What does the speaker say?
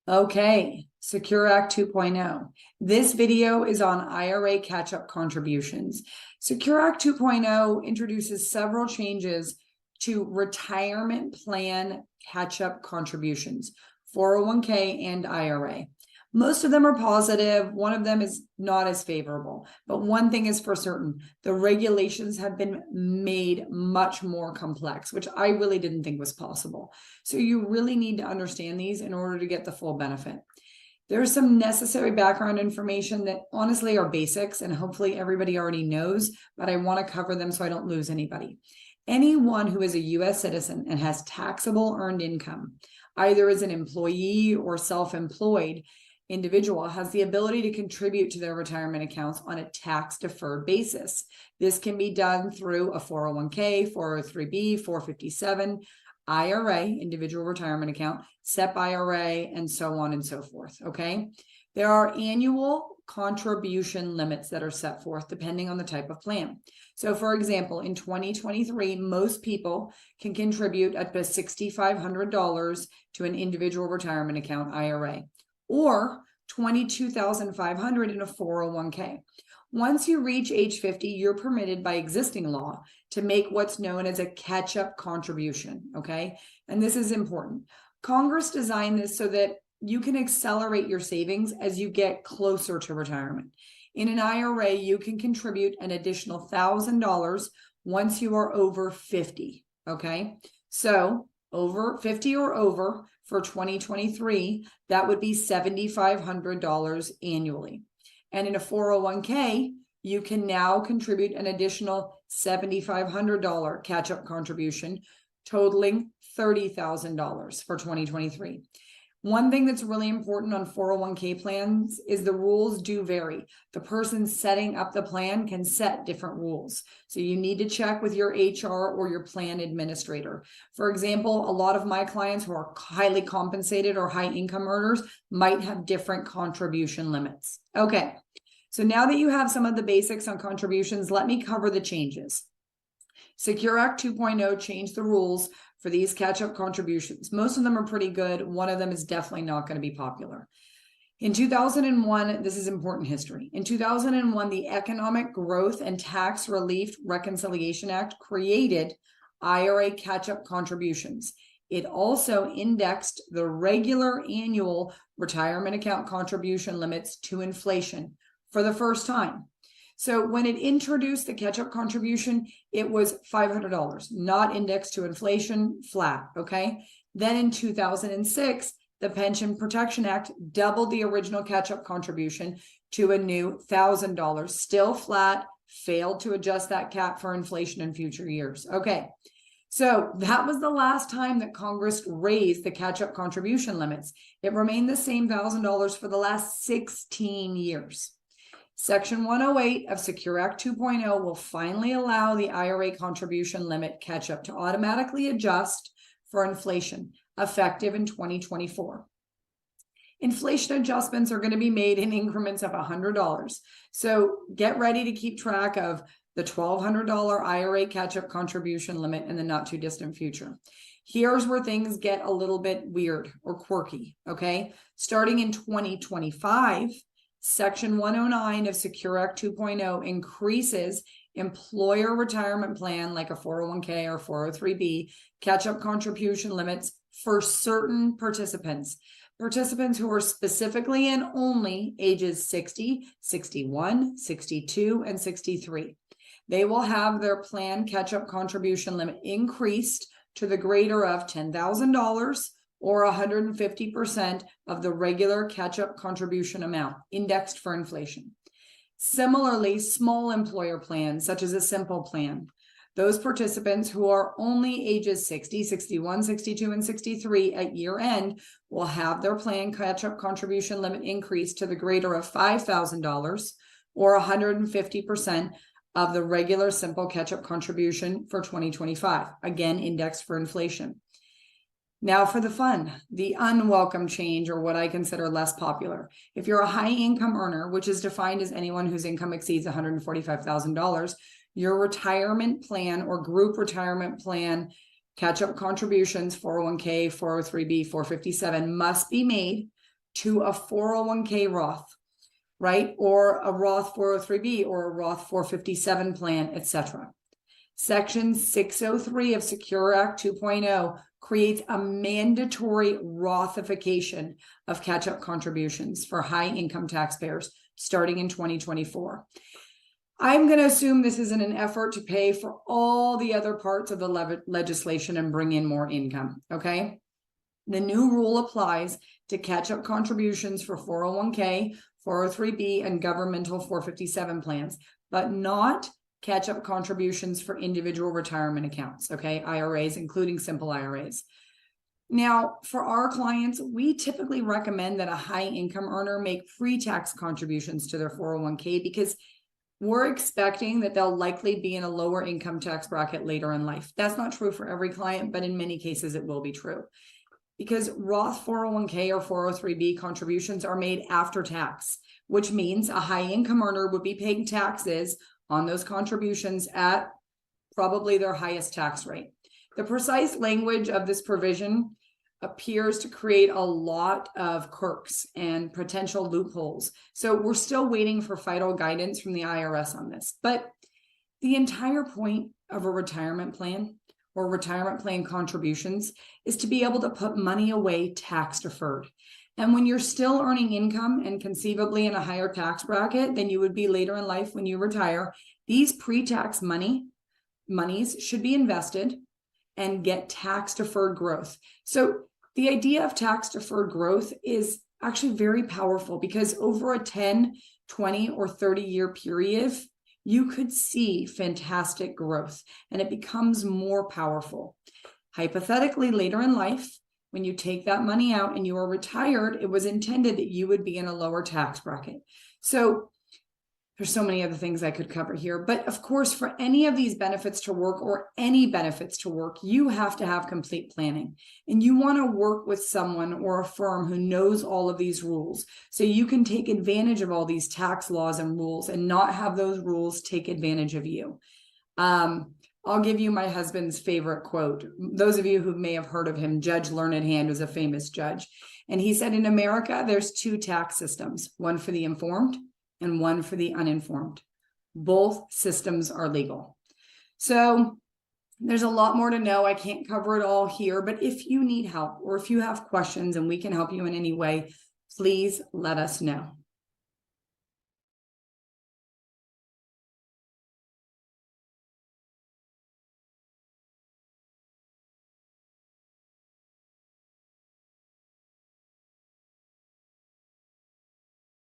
Okay, Secure Act 2.0. This video is on IRA catch-up contributions. Secure Act 2.0 introduces several changes to retirement plan catch-up contributions, 401k and IRA. Most of them are positive. One of them is not as favorable. But one thing is for certain, the regulations have been made much more complex, which I really didn't think was possible. So you really need to understand these in order to get the full benefit. There's some necessary background information that honestly are basics and hopefully everybody already knows, but I want to cover them so I don't lose anybody. Anyone who is a U.S. citizen and has taxable earned income, either as an employee or self-employed individual, has the ability to contribute to their retirement accounts on a tax-deferred basis. This can be done through a 401k, 403b, 457, IRA, individual retirement account, SEP IRA, and so on and so forth, okay? There are annual contribution limits that are set forth depending on the type of plan. So for example, in 2023, most people can contribute up to $6,500 to an individual retirement account, IRA, or $22,500 in a 401k. Once you reach age 50, you're permitted by existing law to make what's known as a catch-up contribution, okay? And this is important. Congress designed this so that you can accelerate your savings as you get closer to retirement. In an IRA, you can contribute an additional $1,000 once you are over 50, okay? So over 50 or over for 2023, that would be $7,500 annually. And in a 401k, you can now contribute an additional $7,500 catch-up contribution, totaling $30,000 for 2023. One thing that's really important on 401k plans is the rules do vary. The person setting up the plan can set different rules. So you need to check with your HR or your plan administrator. For example, a lot of my clients who are highly compensated or high income earners might have different contribution limits. Okay, so now that you have some of the basics on contributions, let me cover the changes. Secure Act 2.0 changed the rules for these catch-up contributions. Most of them are pretty good. One of them is definitely not going to be popular. In 2001, this is important history. In 2001, the Economic Growth and Tax Relief Reconciliation Act created IRA catch-up contributions. It also indexed the regular annual retirement account contribution limits to inflation for the first time. So when it introduced the catch-up contribution, it was $500, not indexed to inflation, flat, okay? Then in 2006, the Pension Protection Act doubled the original catch-up contribution to a new $1,000, still flat, failed to adjust that cap for inflation in future years. Okay, so that was the last time that Congress raised the catch-up contribution limits. It remained the same $1,000 for the last 16 years. Section 108 of Secure Act 2.0 will finally allow the IRA contribution limit catch-up to automatically adjust for inflation, effective in 2024. Inflation adjustments are going to be made in increments of $100. So get ready to keep track of the $1,200 IRA catch-up contribution limit in the not too distant future. Here's where things get a little bit weird or quirky, okay? Starting in 2025, Section 109 of Secure Act 2.0 increases employer retirement plan like a 401k or 403b catch-up contribution limits for certain participants. Participants who are specifically and only ages 60, 61, 62, and 63. They will have their plan catch-up contribution limit increased to the greater of $10,000 or 150% of the regular catch-up contribution amount, indexed for inflation. Similarly, small employer plans, such as a simple plan, those participants who are only ages 60, 61, 62, and 63 at year end will have their plan catch-up contribution limit increased to the greater of $5,000 or 150% of the regular simple catch-up contribution for 2025, again, indexed for inflation. Now for the fun, the unwelcome change, or what I consider less popular. If you're a high income earner, which is defined as anyone whose income exceeds $145,000, your retirement plan or group retirement plan catch-up contributions, 401k, 403b, 457, must be made to a 401k Roth, right? Or a Roth 403b or a Roth 457 plan, etc. Section 603 of Secure Act 2.0 creates a mandatory Rothification of catch-up contributions for high-income taxpayers starting in 2024. I'm going to assume this is in an effort to pay for all the other parts of the legislation and bring in more income, okay? The new rule applies to catch-up contributions for 401k, 403b, and governmental 457 plans, but not catch-up contributions for individual retirement accounts, okay? IRAs, including simple IRAs. Now, for our clients, we typically recommend that a high-income earner make pre-tax contributions to their 401k because we're expecting that they'll likely be in a lower income tax bracket later in life. That's not true for every client, but in many cases it will be true. Because Roth 401k or 403b contributions are made after tax, which means a high income earner would be paying taxes on those contributions at probably their highest tax rate. The precise language of this provision appears to create a lot of quirks and potential loopholes. So we're still waiting for final guidance from the IRS on this. But the entire point of a retirement plan or retirement plan contributions is to be able to put money away tax deferred. And when you're still earning income and conceivably in a higher tax bracket than you would be later in life when you retire, these pre-tax monies should be invested and get tax deferred growth. So the idea of tax deferred growth is actually very powerful because over a 10, 20, or 30-year period, you could see fantastic growth and it becomes more powerful. Hypothetically, later in life, when you take that money out and you are retired, it was intended that you would be in a lower tax bracket. So there's so many other things I could cover here. But of course, for any of these benefits to work or any benefits to work, you have to have complete planning. And you want to work with someone or a firm who knows all of these rules so you can take advantage of all these tax laws and rules and not have those rules take advantage of you. I'll give you my husband's favorite quote. Those of you who may have heard of him, Judge Learned Hand was a famous judge. And he said, in America, there's two tax systems, one for the informed and one for the uninformed. Both systems are legal. So there's a lot more to know. I can't cover it all here, but if you need help or if you have questions and we can help you in any way, please let us know.